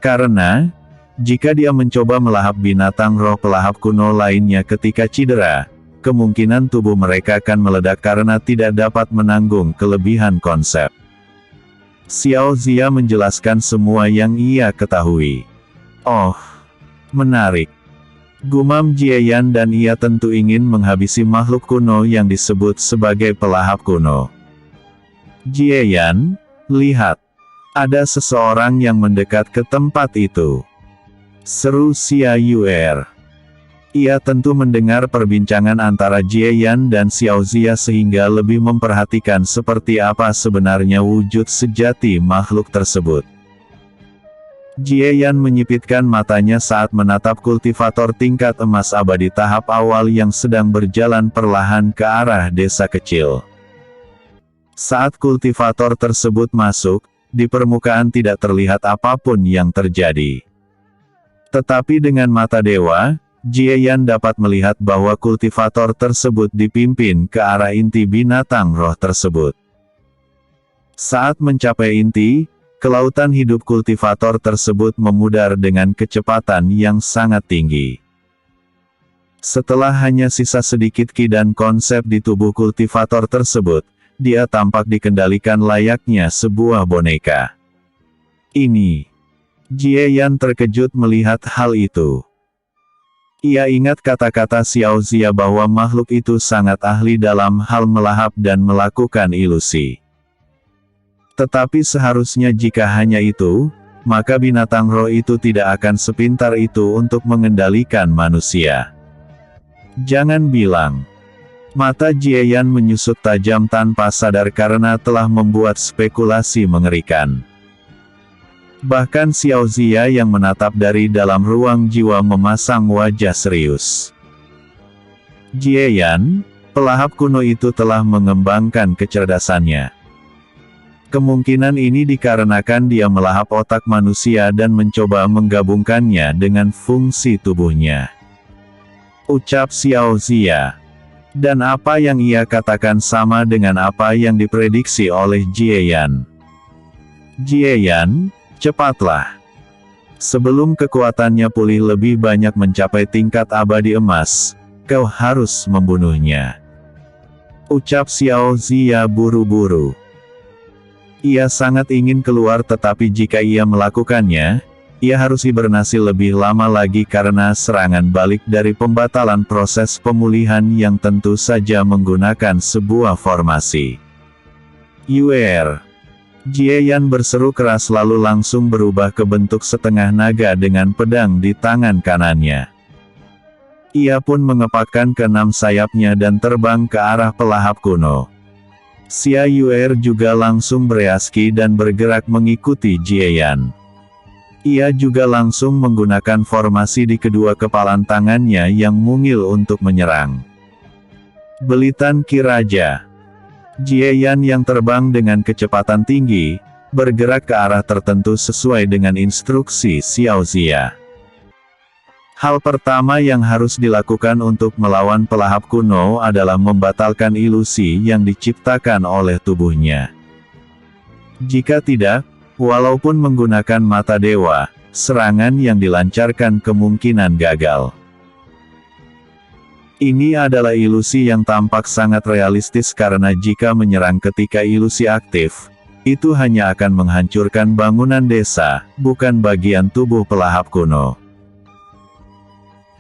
Karena, jika dia mencoba melahap binatang roh pelahap kuno lainnya ketika cedera, kemungkinan tubuh mereka akan meledak karena tidak dapat menanggung kelebihan konsep. Xiao Zia menjelaskan semua yang ia ketahui. Oh, menarik. Gumam Jie Yan dan ia tentu ingin menghabisi makhluk kuno yang disebut sebagai pelahap kuno. Jie Yan, lihat. Ada seseorang yang mendekat ke tempat itu. Seru Xia Yuer. Ia tentu mendengar perbincangan antara Jie Yan dan Xiao Zia sehingga lebih memperhatikan seperti apa sebenarnya wujud sejati makhluk tersebut. Jie Yan menyipitkan matanya saat menatap kultivator tingkat emas abadi tahap awal yang sedang berjalan perlahan ke arah desa kecil. Saat kultivator tersebut masuk, di permukaan tidak terlihat apapun yang terjadi. Tetapi dengan mata dewa, Jieyan dapat melihat bahwa kultivator tersebut dipimpin ke arah inti binatang roh tersebut. Saat mencapai inti, kelautan hidup kultivator tersebut memudar dengan kecepatan yang sangat tinggi. Setelah hanya sisa sedikit ki dan konsep di tubuh kultivator tersebut, dia tampak dikendalikan layaknya sebuah boneka. Ini. Jieyan terkejut melihat hal itu. Ia ingat kata-kata Xiao Zia bahwa makhluk itu sangat ahli dalam hal melahap dan melakukan ilusi. Tetapi seharusnya jika hanya itu, maka binatang roh itu tidak akan sepintar itu untuk mengendalikan manusia. Jangan bilang. Mata Jieyan menyusut tajam tanpa sadar karena telah membuat spekulasi mengerikan. Bahkan Xiao Zia yang menatap dari dalam ruang jiwa memasang wajah serius. Jieyan, pelahap kuno itu telah mengembangkan kecerdasannya. Kemungkinan ini dikarenakan dia melahap otak manusia dan mencoba menggabungkannya dengan fungsi tubuhnya. Ucap Xiao Zia. Dan apa yang ia katakan sama dengan apa yang diprediksi oleh Jieyan. Jieyan, cepatlah. Sebelum kekuatannya pulih lebih banyak mencapai tingkat abadi emas, kau harus membunuhnya. Ucap Xiao Zia buru-buru. Ia sangat ingin keluar tetapi jika ia melakukannya, ia harus hibernasi lebih lama lagi karena serangan balik dari pembatalan proses pemulihan yang tentu saja menggunakan sebuah formasi. Yuer. Jieyan berseru keras lalu langsung berubah ke bentuk setengah naga dengan pedang di tangan kanannya. Ia pun mengepakkan keenam sayapnya dan terbang ke arah pelahap kuno. Xia Yuer juga langsung bereaksi dan bergerak mengikuti Jieyan. Ia juga langsung menggunakan formasi di kedua kepalan tangannya yang mungil untuk menyerang. Belitan Ki Raja. Jieyan yang terbang dengan kecepatan tinggi, bergerak ke arah tertentu sesuai dengan instruksi Xiao Zia. Hal pertama yang harus dilakukan untuk melawan pelahap kuno adalah membatalkan ilusi yang diciptakan oleh tubuhnya. Jika tidak, walaupun menggunakan mata dewa, serangan yang dilancarkan kemungkinan gagal. Ini adalah ilusi yang tampak sangat realistis karena jika menyerang ketika ilusi aktif, itu hanya akan menghancurkan bangunan desa, bukan bagian tubuh pelahap kuno.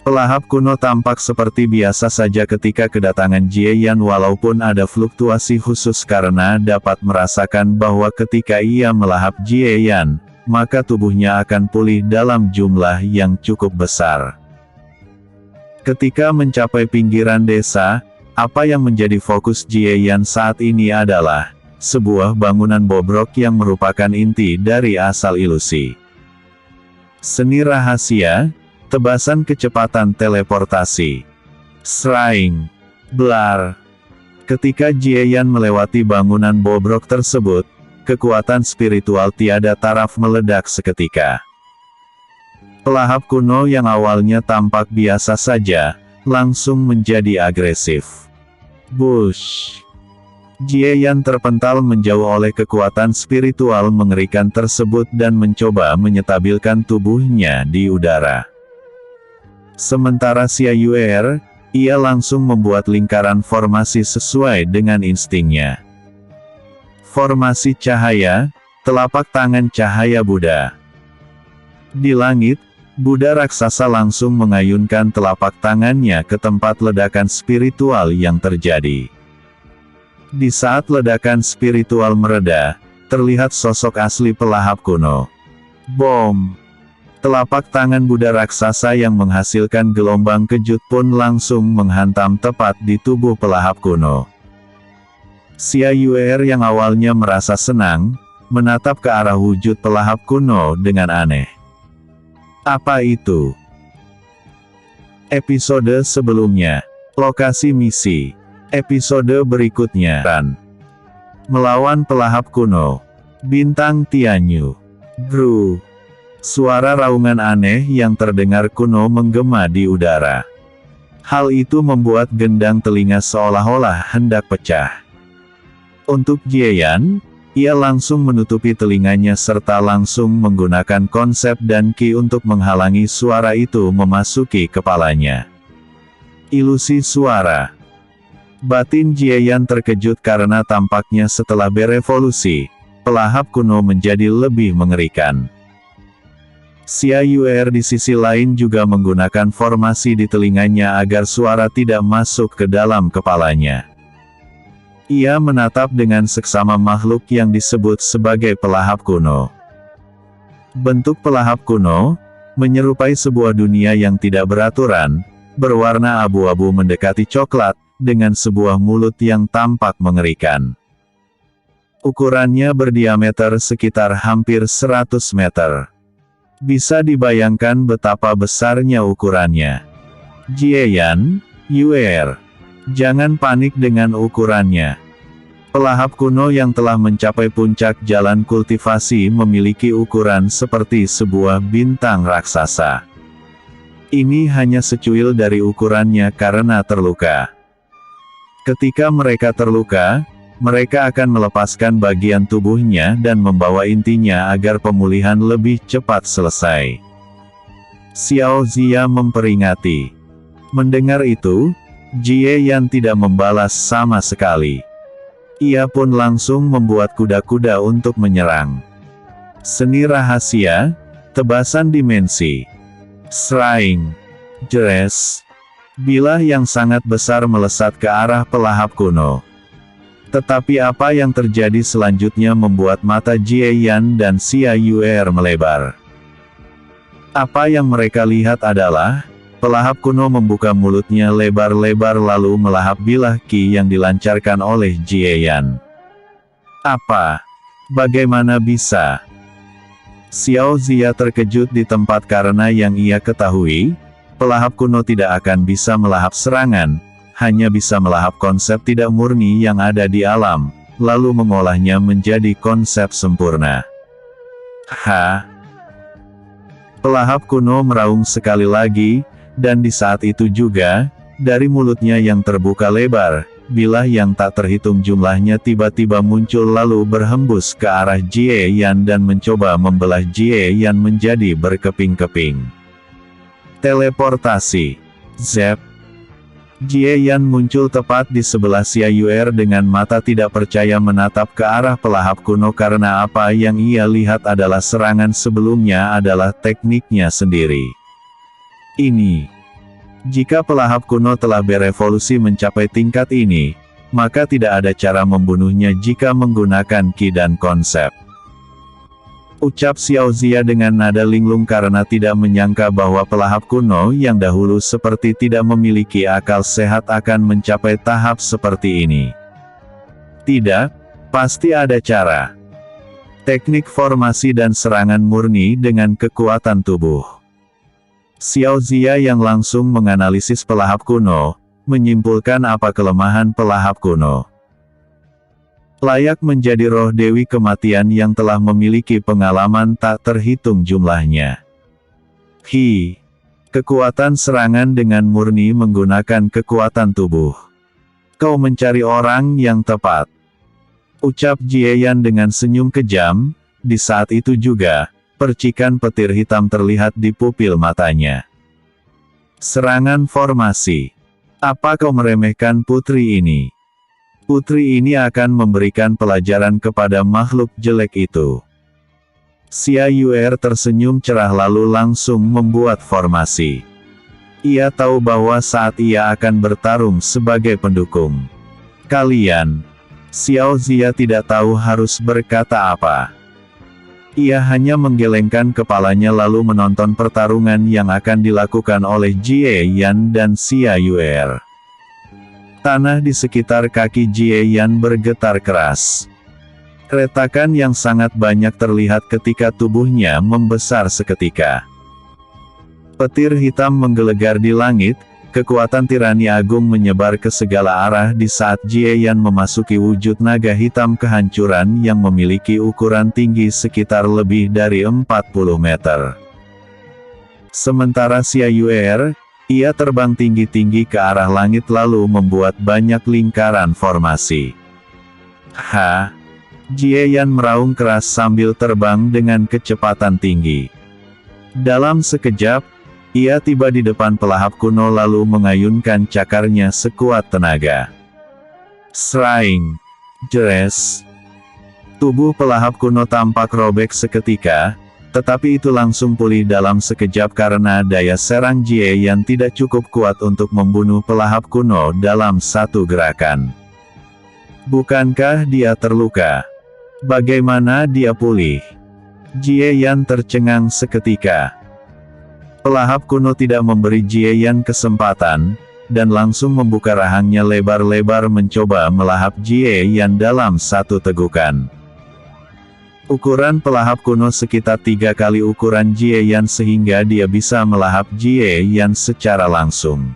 Pelahap kuno tampak seperti biasa saja ketika kedatangan Jieyan walaupun ada fluktuasi khusus karena dapat merasakan bahwa ketika ia melahap Jieyan, maka tubuhnya akan pulih dalam jumlah yang cukup besar. Ketika mencapai pinggiran desa, apa yang menjadi fokus Jieyan saat ini adalah sebuah bangunan bobrok yang merupakan inti dari asal ilusi. Seni rahasia, tebasan kecepatan teleportasi. Shrine. Blar. Ketika Jieyan melewati bangunan bobrok tersebut, kekuatan spiritual tiada taraf meledak seketika. Pelahap kuno yang awalnya tampak biasa saja, langsung menjadi agresif. Bush. Jieyan terpental menjauh oleh kekuatan spiritual mengerikan tersebut dan mencoba menyetabilkan tubuhnya di udara. Sementara Xia Yuer, ia langsung membuat lingkaran formasi sesuai dengan instingnya. Formasi cahaya, telapak tangan cahaya Buddha. Di langit, Buddha raksasa langsung mengayunkan telapak tangannya ke tempat ledakan spiritual yang terjadi. Di saat ledakan spiritual mereda, terlihat sosok asli pelahap kuno. Bom! Telapak tangan Buddha raksasa yang menghasilkan gelombang kejut pun langsung menghantam tepat di tubuh pelahap kuno. Xia Yuer yang awalnya merasa senang, menatap ke arah wujud pelahap kuno dengan aneh. Apa itu? Episode sebelumnya. Lokasi misi. Episode berikutnya. Melawan pelahap kuno. Bintang Tianyu. Gru. Suara raungan aneh yang terdengar kuno menggema di udara. Hal itu membuat gendang telinga seolah-olah hendak pecah. Untuk Jieyan, ia langsung menutupi telinganya serta langsung menggunakan konsep dan ki untuk menghalangi suara itu memasuki kepalanya. Ilusi suara. Batin Jieyan terkejut karena tampaknya setelah berevolusi, pelahap kuno menjadi lebih mengerikan. Xia Yuer di sisi lain juga menggunakan formasi di telinganya agar suara tidak masuk ke dalam kepalanya. Ia menatap dengan seksama makhluk yang disebut sebagai pelahap kuno. Bentuk pelahap kuno menyerupai sebuah dunia yang tidak beraturan, berwarna abu-abu mendekati coklat, dengan sebuah mulut yang tampak mengerikan. Ukurannya berdiameter sekitar hampir 100 meter. Bisa dibayangkan betapa besarnya ukurannya. Jieyan, Yuer. Jangan panik dengan ukurannya. Pelahap kuno yang telah mencapai puncak jalan kultivasi memiliki ukuran seperti sebuah bintang raksasa. Ini hanya secuil dari ukurannya karena terluka. Ketika mereka terluka, mereka akan melepaskan bagian tubuhnya dan membawa intinya agar pemulihan lebih cepat selesai. Xiao Zia memperingati. Mendengar itu, Jieyan tidak membalas sama sekali. Ia pun langsung membuat kuda-kuda untuk menyerang. Seni rahasia, tebasan dimensi. Shrine. Jeres. Bilah yang sangat besar melesat ke arah pelahap kuno. Tetapi apa yang terjadi selanjutnya membuat mata Jieyan dan Xia Yuer melebar. Apa yang mereka lihat adalah, pelahap kuno membuka mulutnya lebar-lebar lalu melahap bilah ki yang dilancarkan oleh Jieyan. Apa? Bagaimana bisa? Xiao Zia terkejut di tempat karena yang ia ketahui, pelahap kuno tidak akan bisa melahap serangan, hanya bisa melahap konsep tidak murni yang ada di alam, lalu mengolahnya menjadi konsep sempurna. Pelahap kuno meraung sekali lagi, dan di saat itu juga, dari mulutnya yang terbuka lebar, bilah yang tak terhitung jumlahnya tiba-tiba muncul lalu berhembus ke arah Jieyan dan mencoba membelah Jieyan menjadi berkeping-keping. Teleportasi. Zep. Jieyan muncul tepat di sebelah Xia Yuer dengan mata tidak percaya menatap ke arah pelahap kuno karena apa yang ia lihat adalah serangan sebelumnya adalah tekniknya sendiri. Ini. Jika pelahap kuno telah berevolusi mencapai tingkat ini, maka tidak ada cara membunuhnya jika menggunakan ki dan konsep. Ucap Xiao Zia dengan nada linglung karena tidak menyangka bahwa pelahap kuno yang dahulu seperti tidak memiliki akal sehat akan mencapai tahap seperti ini. Tidak, pasti ada cara. Teknik formasi dan serangan murni dengan kekuatan tubuh. Xiao Zia yang langsung menganalisis pelahap kuno, menyimpulkan apa kelemahan pelahap kuno. Layak menjadi roh Dewi Kematian yang telah memiliki pengalaman tak terhitung jumlahnya. Kekuatan serangan dengan murni menggunakan kekuatan tubuh. Kau mencari orang yang tepat. Ucap Jieyan dengan senyum kejam, di saat itu juga, percikan petir hitam terlihat di pupil matanya. Serangan formasi. Apa kau meremehkan putri ini? Putri ini akan memberikan pelajaran kepada makhluk jelek itu. Xia Yuer tersenyum cerah lalu langsung membuat formasi. Ia tahu bahwa saat ia akan bertarung sebagai pendukung. Kalian. Xiao Zia tidak tahu harus berkata apa. Ia hanya menggelengkan kepalanya lalu menonton pertarungan yang akan dilakukan oleh Jieyan dan Xia Yuer. Tanah di sekitar kaki Jieyan bergetar keras. Retakan yang sangat banyak terlihat ketika tubuhnya membesar seketika. Petir hitam menggelegar di langit, kekuatan tirani agung menyebar ke segala arah di saat Jie Yan memasuki wujud naga hitam kehancuran yang memiliki ukuran tinggi sekitar lebih dari 40 meter. Sementara Xia Yuer, ia terbang tinggi-tinggi ke arah langit lalu membuat banyak lingkaran formasi. Jie Yan meraung keras sambil terbang dengan kecepatan tinggi. Dalam sekejap, ia tiba di depan pelahap kuno lalu mengayunkan cakarnya sekuat tenaga. Sraing! Jeres! Tubuh pelahap kuno tampak robek seketika, tetapi itu langsung pulih dalam sekejap karena daya serang Jie Yan tidak cukup kuat untuk membunuh pelahap kuno dalam satu gerakan. Bukankah dia terluka? Bagaimana dia pulih? Jie Yan tercengang seketika. Pelahap kuno tidak memberi Jie Yan kesempatan, dan langsung membuka rahangnya lebar-lebar mencoba melahap Jie Yan dalam satu tegukan. Ukuran pelahap kuno sekitar 3 kali ukuran Jie Yan sehingga dia bisa melahap Jie Yan secara langsung.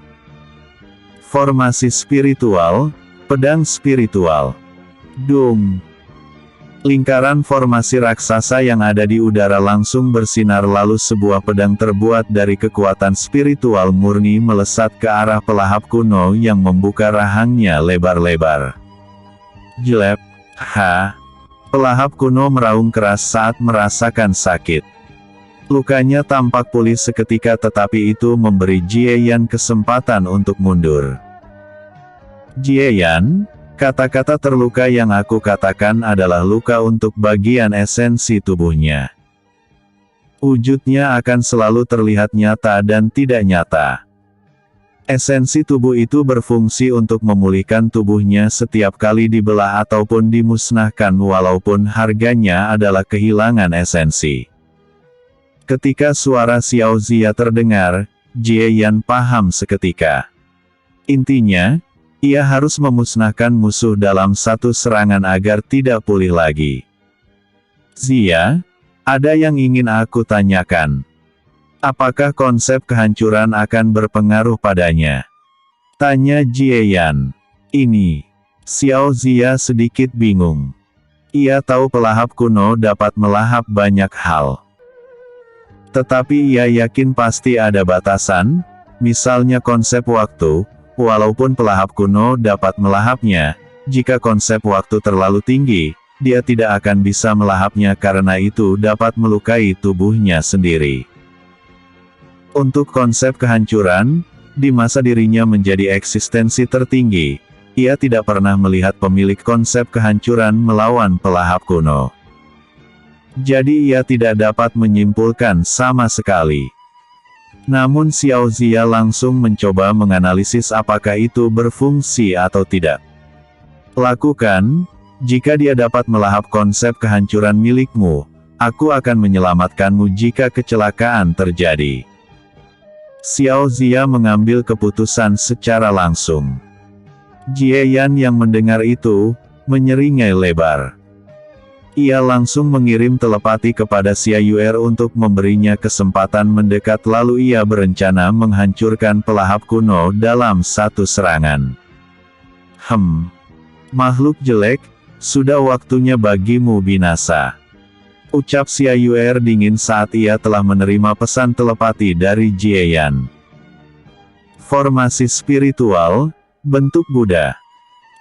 Formasi spiritual, pedang spiritual. Dung! Lingkaran formasi raksasa yang ada di udara langsung bersinar lalu sebuah pedang terbuat dari kekuatan spiritual murni melesat ke arah pelahap kuno yang membuka rahangnya lebar-lebar. Jelep! Pelahap kuno meraung keras saat merasakan sakit. Lukanya tampak pulih seketika tetapi itu memberi Jie Yan kesempatan untuk mundur. Jie Yan? Kata-kata terluka yang aku katakan adalah luka untuk bagian esensi tubuhnya. Wujudnya akan selalu terlihat nyata dan tidak nyata. Esensi tubuh itu berfungsi untuk memulihkan tubuhnya setiap kali dibelah ataupun dimusnahkan walaupun harganya adalah kehilangan esensi. Ketika suara Xiao Zia terdengar, Jie Yan paham seketika. Intinya, ia harus memusnahkan musuh dalam satu serangan agar tidak pulih lagi. Zia, ada yang ingin aku tanyakan. Apakah konsep kehancuran akan berpengaruh padanya? Tanya Jie Yan. Ini. Xiao Zia sedikit bingung. Ia tahu pelahap kuno dapat melahap banyak hal. Tetapi ia yakin pasti ada batasan, misalnya konsep waktu. Walaupun pelahap kuno dapat melahapnya, jika konsep waktu terlalu tinggi, dia tidak akan bisa melahapnya karena itu dapat melukai tubuhnya sendiri. Untuk konsep kehancuran, di masa dirinya menjadi eksistensi tertinggi, ia tidak pernah melihat pemilik konsep kehancuran melawan pelahap kuno. Jadi ia tidak dapat menyimpulkan sama sekali. Namun Xiao Zia langsung mencoba menganalisis apakah itu berfungsi atau tidak. Lakukan, jika dia dapat melahap konsep kehancuran milikmu, aku akan menyelamatkanmu jika kecelakaan terjadi. Xiao Zia mengambil keputusan secara langsung. Jie Yan yang mendengar itu, menyeringai lebar. Ia langsung mengirim telepati kepada Xia Yuer untuk memberinya kesempatan mendekat lalu ia berencana menghancurkan pelahap kuno dalam satu serangan. Makhluk jelek, sudah waktunya bagimu binasa. Ucap Xia Yuer dingin saat ia telah menerima pesan telepati dari Jie Yan. Formasi spiritual, bentuk Buddha.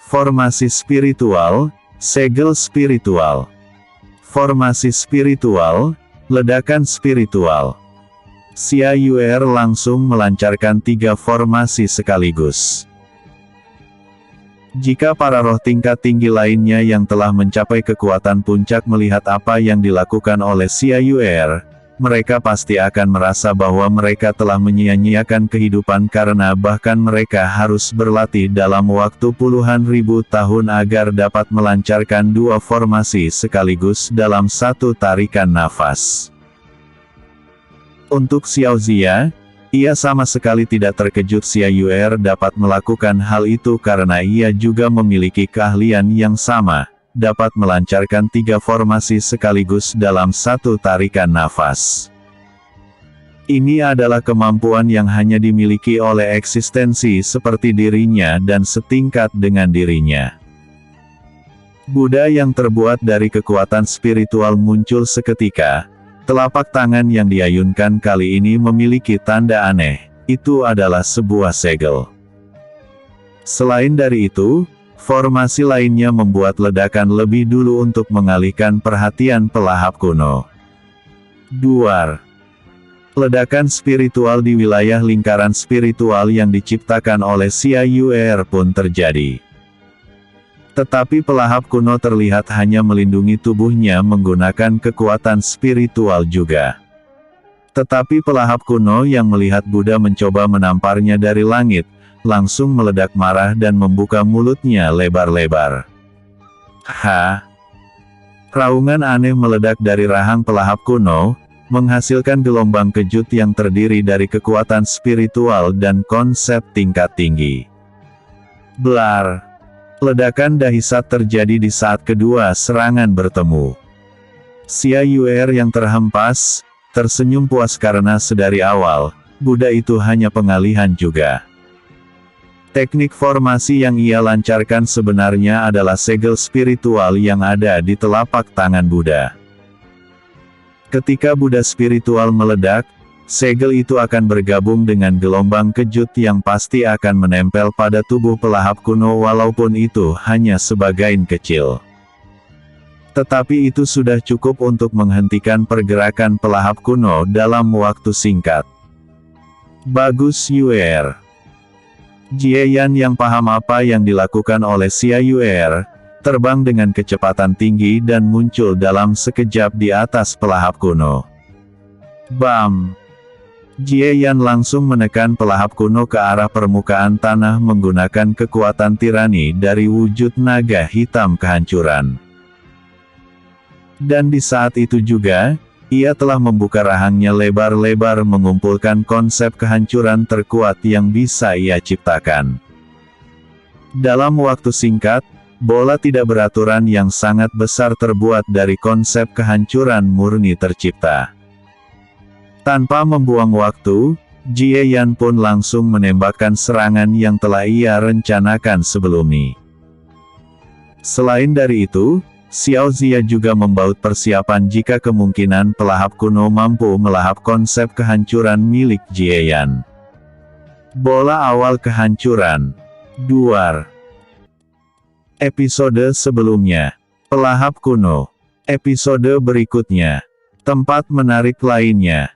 Formasi spiritual, segel spiritual. Formasi spiritual, ledakan spiritual. Xia Yuer langsung melancarkan 3 formasi sekaligus. Jika para roh tingkat tinggi lainnya yang telah mencapai kekuatan puncak melihat apa yang dilakukan oleh Xia Yuer, mereka pasti akan merasa bahwa mereka telah menyia-nyiakan kehidupan karena bahkan mereka harus berlatih dalam waktu puluhan ribu tahun agar dapat melancarkan 2 formasi sekaligus dalam satu tarikan nafas. Untuk Xiao Zia, ia sama sekali tidak terkejut Xia Yuer dapat melakukan hal itu karena ia juga memiliki keahlian yang sama, dapat melancarkan 3 formasi sekaligus dalam satu tarikan nafas. Ini adalah kemampuan yang hanya dimiliki oleh eksistensi seperti dirinya dan setingkat dengan dirinya. Buddha yang terbuat dari kekuatan spiritual muncul seketika. Telapak tangan yang diayunkan kali ini memiliki tanda aneh. Itu adalah sebuah segel. Selain dari itu, formasi lainnya membuat ledakan lebih dulu untuk mengalihkan perhatian pelahap kuno. Duar. Ledakan spiritual di wilayah lingkaran spiritual yang diciptakan oleh Xia Yuer pun terjadi. Tetapi pelahap kuno terlihat hanya melindungi tubuhnya menggunakan kekuatan spiritual juga. Tetapi pelahap kuno yang melihat Buddha mencoba menamparnya dari langit, langsung meledak marah dan membuka mulutnya lebar-lebar. Raungan aneh meledak dari rahang pelahap kuno, menghasilkan gelombang kejut yang terdiri dari kekuatan spiritual dan konsep tingkat tinggi. Blar. Ledakan dahsyat terjadi di saat kedua serangan bertemu. Xia Yuer yang terhempas, tersenyum puas karena sedari awal, Buddha itu hanya pengalihan juga. Teknik formasi yang ia lancarkan sebenarnya adalah segel spiritual yang ada di telapak tangan Buddha. Ketika Buddha spiritual meledak, segel itu akan bergabung dengan gelombang kejut yang pasti akan menempel pada tubuh pelahap kuno walaupun itu hanya sebagian kecil. Tetapi itu sudah cukup untuk menghentikan pergerakan pelahap kuno dalam waktu singkat. Bagus Yuer. Jieyan yang paham apa yang dilakukan oleh Xia Yuer, terbang dengan kecepatan tinggi dan muncul dalam sekejap di atas pelahap kuno. Bam! Jieyan langsung menekan pelahap kuno ke arah permukaan tanah menggunakan kekuatan tirani dari wujud naga hitam kehancuran. Dan di saat itu juga, ia telah membuka rahangnya lebar-lebar mengumpulkan konsep kehancuran terkuat yang bisa ia ciptakan. Dalam waktu singkat, bola tidak beraturan yang sangat besar terbuat dari konsep kehancuran murni tercipta. Tanpa membuang waktu, Jieyan pun langsung menembakkan serangan yang telah ia rencanakan sebelumnya. Selain dari itu, Xiao Zia juga membaut persiapan jika kemungkinan pelahap kuno mampu melahap konsep kehancuran milik Jieyan. Bola awal kehancuran. Duar. Episode sebelumnya. Pelahap kuno. Episode berikutnya. Tempat menarik lainnya.